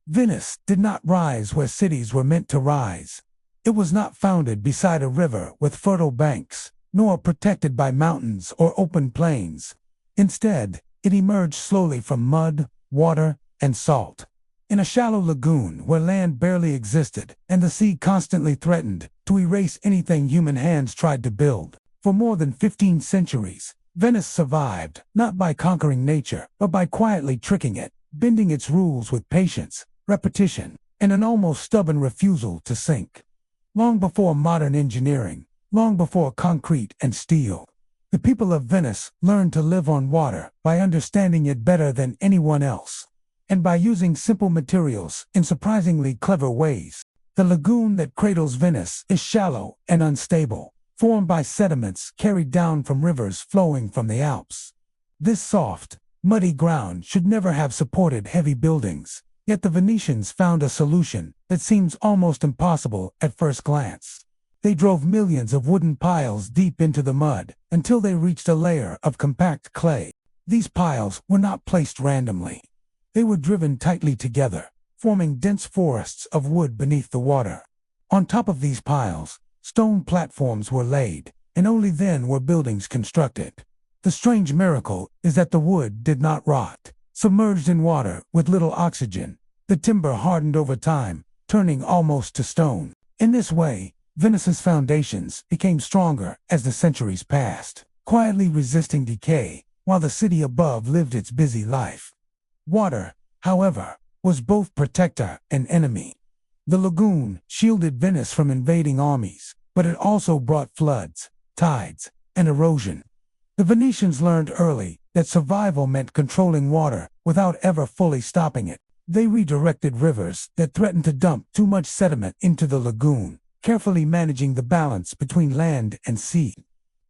Venice did not rise where cities were meant to rise. It was not founded beside a river with fertile banks, nor protected by mountains or open plains. Instead, it emerged slowly from mud, water, and salt. In a shallow lagoon where land barely existed and the sea constantly threatened to erase anything human hands tried to build. For more than 15 centuries, Venice survived, not by conquering nature, but by quietly tricking it, bending its rules with patience, repetition, and an almost stubborn refusal to sink. Long before modern engineering, long before concrete and steel, the people of Venice learned to live on water by understanding it better than anyone else, and by using simple materials in surprisingly clever ways. The lagoon that cradles Venice is shallow and unstable, formed by sediments carried down from rivers flowing from the Alps. This soft, muddy ground should never have supported heavy buildings, yet the Venetians found a solution that seems almost impossible at first glance. They drove millions of wooden piles deep into the mud until they reached a layer of compact clay. These piles were not placed randomly. They were driven tightly together, forming dense forests of wood beneath the water. On top of these piles, stone platforms were laid, and only then were buildings constructed. The strange miracle is that the wood did not rot. Submerged in water with little oxygen, the timber hardened over time, turning almost to stone. In this way, Venice's foundations became stronger as the centuries passed, quietly resisting decay, while the city above lived its busy life. Water, however, was both protector and enemy. The lagoon shielded Venice from invading armies, but it also brought floods, tides, and erosion. The Venetians learned early that survival meant controlling water without ever fully stopping it. They redirected rivers that threatened to dump too much sediment into the lagoon, carefully managing the balance between land and sea.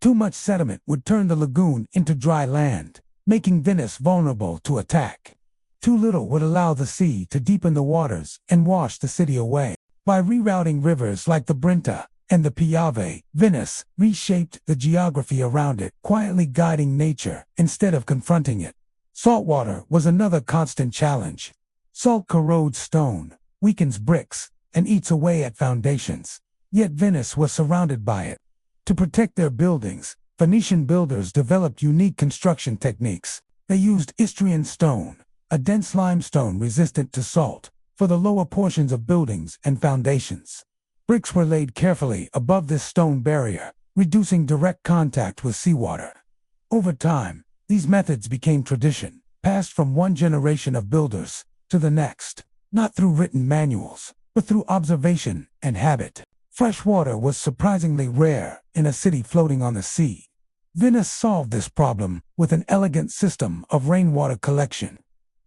Too much sediment would turn the lagoon into dry land, making Venice vulnerable to attack. Too little would allow the sea to deepen the waters and wash the city away. By rerouting rivers like the Brenta and the Piave, Venice reshaped the geography around it, quietly guiding nature instead of confronting it. Saltwater was another constant challenge. Salt corrodes stone, weakens bricks, and eats away at foundations. Yet Venice was surrounded by it. To protect their buildings, Venetian builders developed unique construction techniques. They used Istrian stone, a dense limestone resistant to salt, for the lower portions of buildings and foundations. Bricks were laid carefully above this stone barrier, reducing direct contact with seawater. Over time, these methods became tradition, passed from one generation of builders to the next, not through written manuals, but through observation and habit. Fresh water was surprisingly rare in a city floating on the sea. Venice solved this problem with an elegant system of rainwater collection.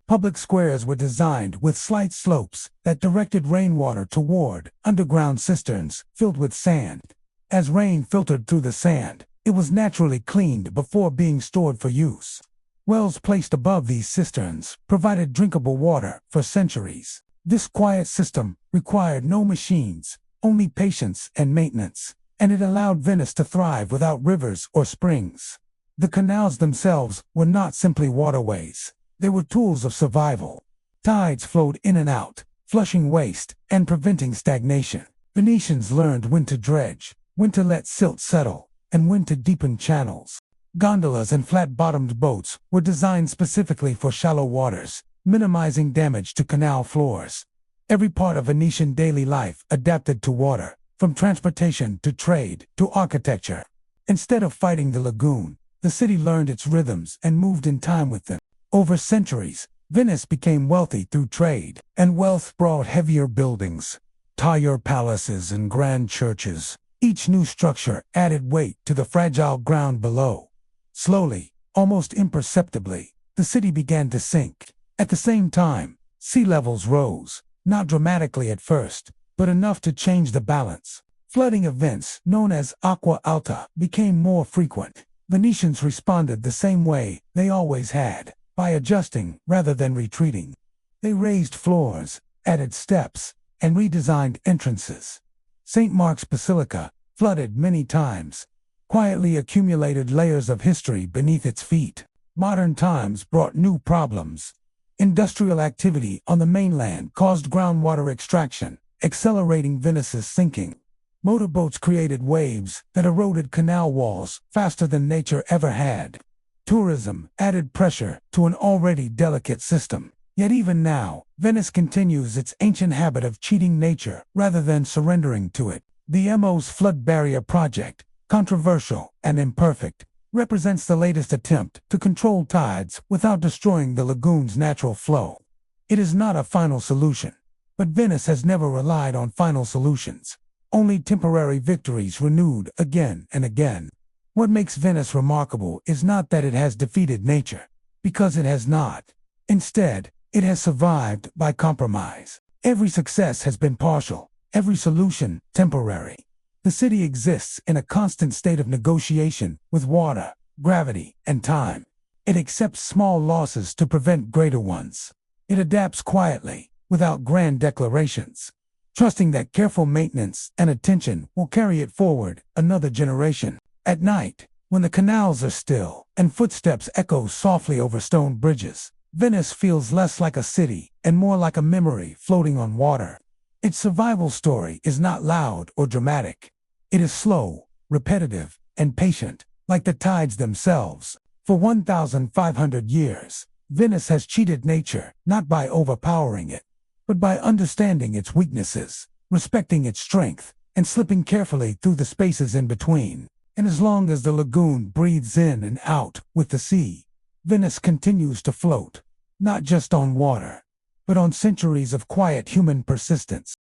Public squares were designed with slight slopes that directed rainwater toward underground cisterns filled with sand. As rain filtered through the sand, it was naturally cleaned before being stored for use. Wells placed above these cisterns provided drinkable water for centuries. This quiet system required no machines, only patience and maintenance, and it allowed Venice to thrive without rivers or springs. The canals themselves were not simply waterways. They were tools of survival. Tides flowed in and out, flushing waste and preventing stagnation. Venetians learned when to dredge, when to let silt settle, and when to deepen channels. Gondolas and flat-bottomed boats were designed specifically for shallow waters, minimizing damage to canal floors. Every part of Venetian daily life adapted to water, from transportation to trade to architecture. Instead of fighting the lagoon, the city learned its rhythms and moved in time with them. Over centuries, Venice became wealthy through trade, and wealth brought heavier buildings, taller palaces and grand churches. Each new structure added weight to the fragile ground below. Slowly, almost imperceptibly, the city began to sink. At the same time, sea levels rose, not dramatically at first, but enough to change the balance. Flooding events, known as acqua alta, became more frequent. Venetians responded the same way they always had, by adjusting rather than retreating. They raised floors, added steps, and redesigned entrances. St. Mark's Basilica, flooded many times, quietly accumulated layers of history beneath its feet. Modern times brought new problems. Industrial activity on the mainland caused groundwater extraction, accelerating Venice's sinking. Motorboats created waves that eroded canal walls faster than nature ever had. Tourism added pressure to an already delicate system. Yet even now, Venice continues its ancient habit of cheating nature rather than surrendering to it. The MO's flood barrier project, controversial and imperfect, represents the latest attempt to control tides without destroying the lagoon's natural flow. It is not a final solution, but Venice has never relied on final solutions, only temporary victories renewed again and again. What makes Venice remarkable is not that it has defeated nature, because it has not. Instead, it has survived by compromise. Every success has been partial, every solution temporary. The city exists in a constant state of negotiation with water, gravity, and time. It accepts small losses to prevent greater ones. It adapts quietly, without grand declarations, trusting that careful maintenance and attention will carry it forward another generation. At night, when the canals are still and footsteps echo softly over stone bridges, Venice feels less like a city and more like a memory floating on water. Its survival story is not loud or dramatic. It is slow, repetitive, and patient, like the tides themselves. For 1,500 years, Venice has cheated nature not by overpowering it, but by understanding its weaknesses, respecting its strength, and slipping carefully through the spaces in between. And as long as the lagoon breathes in and out with the sea, Venice continues to float, not just on water, but on centuries of quiet human persistence.